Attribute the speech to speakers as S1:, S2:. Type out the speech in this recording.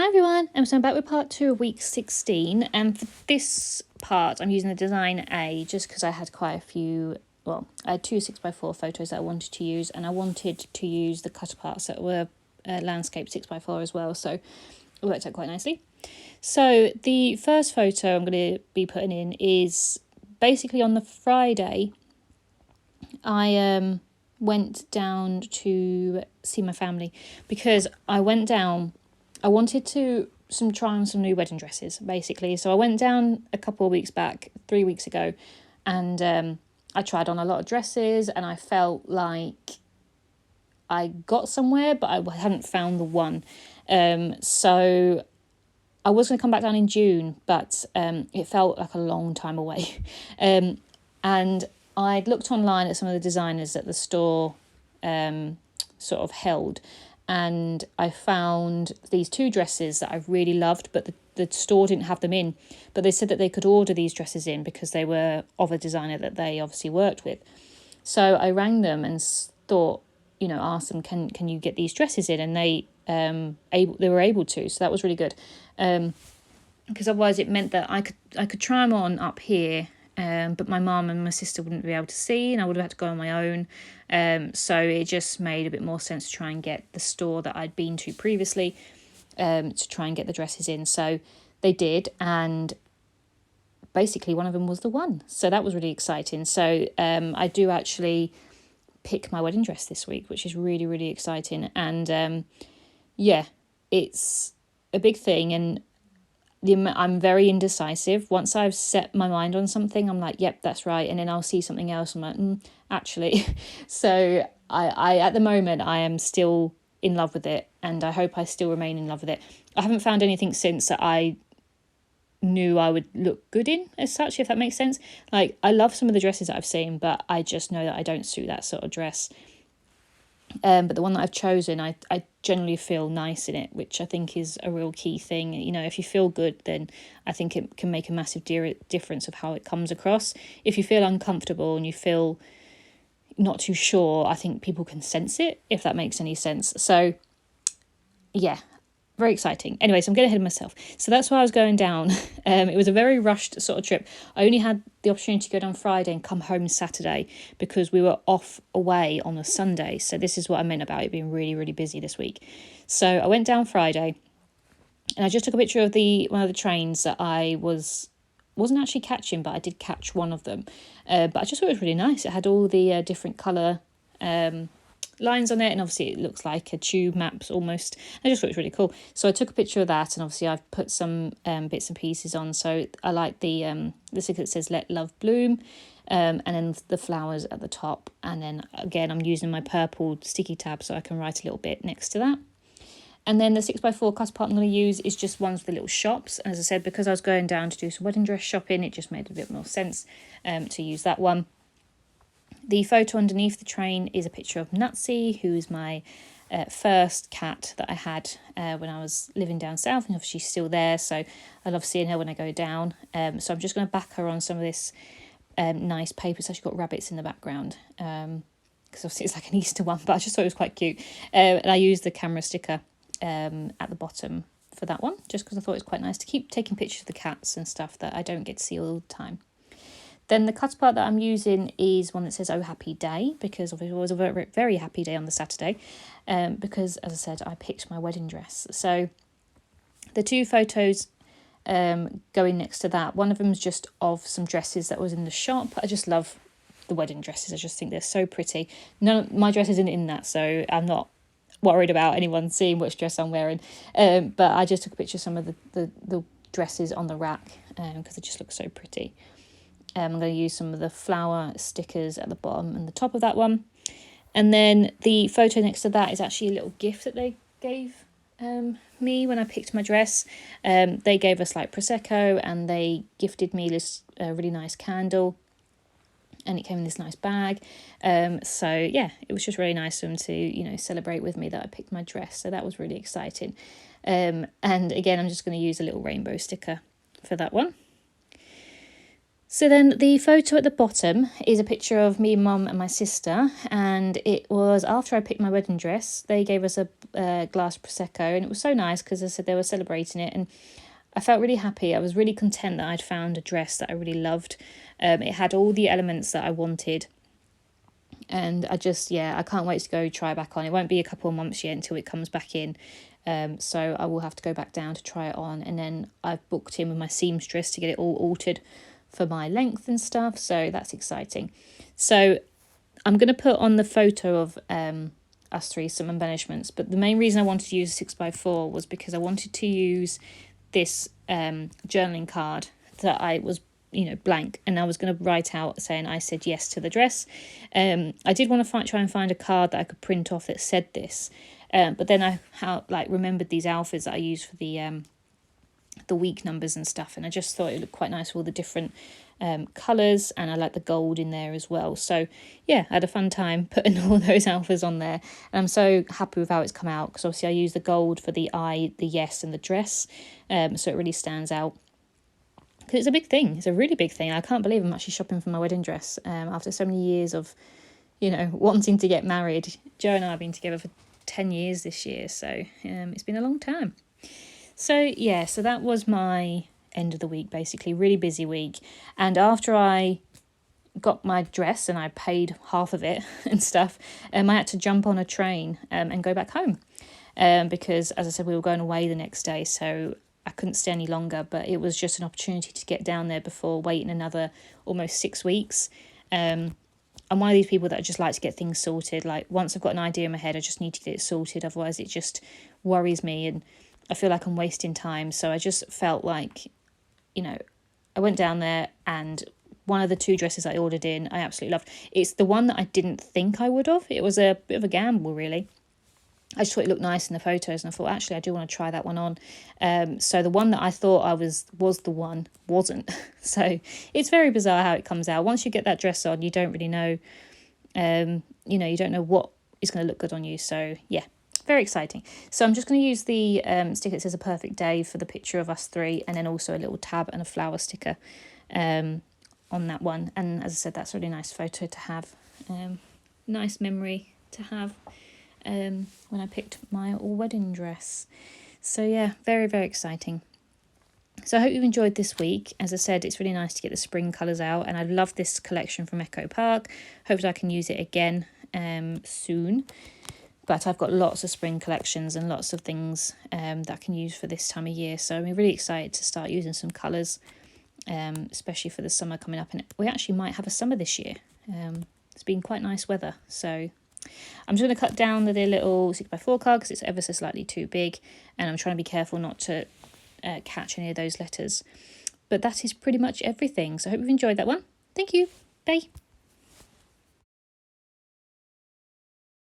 S1: Hi everyone, so I'm back with part 2 of week 16, and for this part I'm using the design A just because I had quite a few, I had two 6x4 photos that I wanted to use, and I wanted to use the cut parts that were landscape 6x4 as well, so it worked out quite nicely. So the first photo I'm going to be putting in is basically on the Friday. I went down to see my family because I wanted to try on some new wedding dresses, basically. So I went down a couple of weeks back, 3 weeks ago, and I tried on a lot of dresses, and I felt like I got somewhere, but I hadn't found the one. So I was going to come back down in June, but it felt like a long time away. And I'd looked online at some of the designers that the store sort of held, and I found these two dresses that I really loved, but the store didn't have them in. But they said that they could order these dresses in because they were of a designer that they obviously worked with. So I rang them and thought, asked them, can you get these dresses in? And they were able to, so that was really good. Because otherwise it meant that I could try them on up here, but my mum and my sister wouldn't be able to see, and I would have had to go on my own. So it just made a bit more sense to try and get the store that I'd been to previously to try and get the dresses in. So they did, and basically one of them was the one. So that was really exciting. So I do actually pick my wedding dress this week, which is really, really exciting. And it's a big thing, and I'm very indecisive. Once I've set my mind on something, I'm like, yep, that's right. And then I'll see something else. I'm like, actually. So I at the moment, I am still in love with it, and I hope I still remain in love with it. I haven't found anything since that I knew I would look good in, as such, if that makes sense. Like, I love some of the dresses that I've seen, but I just know that I don't suit that sort of dress. But the one that I've chosen, I generally feel nice in it, which I think is a real key thing. If you feel good, then I think it can make a massive difference of how it comes across. If you feel uncomfortable and you feel not too sure, I think people can sense it, if that makes any sense. So, yeah, very exciting. Anyways, I'm getting ahead of myself. So that's why I was going down. It was a very rushed sort of trip. I only had the opportunity to go down Friday and come home Saturday because we were off away on a Sunday. So this is what I meant about it being really, really busy this week. So I went down Friday, and I just took a picture of one of the trains that I wasn't actually catching, but I did catch one of them. But I just thought it was really nice. It had all the different colour lines on it, and obviously it looks like a tube maps almost. I just thought it was really cool, so I took a picture of that, and obviously I've put some bits and pieces on. So I like the sticker that says "Let Love Bloom," and then the flowers at the top, and then again I'm using my purple sticky tab so I can write a little bit next to that. And then the 6x4 cut part I'm going to use is just ones with the little shops. And as I said, because I was going down to do some wedding dress shopping, it just made a bit more sense to use that one. The photo underneath the train is a picture of Nutsy, who is my first cat that I had when I was living down south, and obviously she's still there, so I love seeing her when I go down. So I'm just going to back her on some of this nice paper. It's actually got rabbits in the background, because obviously it's like an Easter one, but I just thought it was quite cute. And I used the camera sticker at the bottom for that one, just because I thought it was quite nice to keep taking pictures of the cats and stuff that I don't get to see all the time. Then the cut part that I'm using is one that says "Oh Happy Day," because obviously it was a very, very happy day on the Saturday, because, as I said, I picked my wedding dress. So the two photos going next to that, one of them is just of some dresses that was in the shop. I just love the wedding dresses. I just think they're so pretty. My dress isn't in that, so I'm not worried about anyone seeing which dress I'm wearing. But I just took a picture of some of the dresses on the rack because they just look so pretty. I'm going to use some of the flower stickers at the bottom and the top of that one. And then the photo next to that is actually a little gift that they gave me when I picked my dress. They gave us like Prosecco, and they gifted me this really nice candle, and it came in this nice bag. So yeah, it was just really nice of them to, celebrate with me that I picked my dress. So that was really exciting. And again, I'm just going to use a little rainbow sticker for that one. So then the photo at the bottom is a picture of me, mum and my sister, and it was after I picked my wedding dress. They gave us a glass Prosecco, and it was so nice because, as I said, they were celebrating it, and I felt really happy. I was really content that I'd found a dress that I really loved. It had all the elements that I wanted, and I can't wait to go try it back on. It won't be a couple of months yet until it comes back in. So I will have to go back down to try it on, and then I've booked in with my seamstress to get it all altered for my length and stuff, so that's exciting. So I'm going to put on the photo of us three some embellishments, but the main reason I wanted to use a 6x4 was because I wanted to use this journaling card that I was blank, and I was going to write out saying I said yes to the dress. I did want to try and find a card that I could print off that said this, but then I remembered these alphas that I use for the week numbers and stuff, and I just thought it looked quite nice with all the different colours, and I like the gold in there as well. So yeah, I had a fun time putting all those alphas on there, and I'm so happy with how it's come out, because obviously I use the gold for the eye, the yes, and the dress, so it really stands out. Because it's a big thing. It's a really big thing. I can't believe I'm actually shopping for my wedding dress after so many years of, wanting to get married. Joe and I have been together for 10 years this year, so it's been a long time. So yeah, so that was my end of the week, basically. Really busy week. And after I got my dress and I paid half of it and stuff, I had to jump on a train and go back home because, as I said, we were going away the next day, so I couldn't stay any longer. But it was just an opportunity to get down there before waiting another almost 6 weeks. I'm one of these people that I just like to get things sorted. Like, once I've got an idea in my head, I just need to get it sorted. Otherwise, it just worries me and I feel like I'm wasting time. So I just felt like, I went down there, and one of the 2 dresses I ordered in, I absolutely loved. It's the one that I didn't think I would have. It was a bit of a gamble, really. I just thought it looked nice in the photos, and I thought, actually, I do want to try that one on. So the one that I thought I was the one wasn't. So it's very bizarre how it comes out. Once you get that dress on, you don't really know, you don't know what is going to look good on you. So yeah, very exciting. So I'm just going to use the sticker that says a perfect day for the picture of us three, and then also a little tab and a flower sticker on that one. And as I said, that's a really nice photo to have. Nice memory to have. When I picked my wedding dress. So yeah, very, very exciting. So I hope you've enjoyed this week. As I said, it's really nice to get the spring colours out, and I love this collection from Echo Park. Hope that I can use it again soon. But I've got lots of spring collections and lots of things that I can use for this time of year. So I'm really excited to start using some colours, especially for the summer coming up. And we actually might have a summer this year. It's been quite nice weather, so I'm just going to cut down the little 6x4 card because it's ever so slightly too big, and I'm trying to be careful not to catch any of those letters. But that is pretty much everything. So I hope you've enjoyed that one. Thank you. Bye.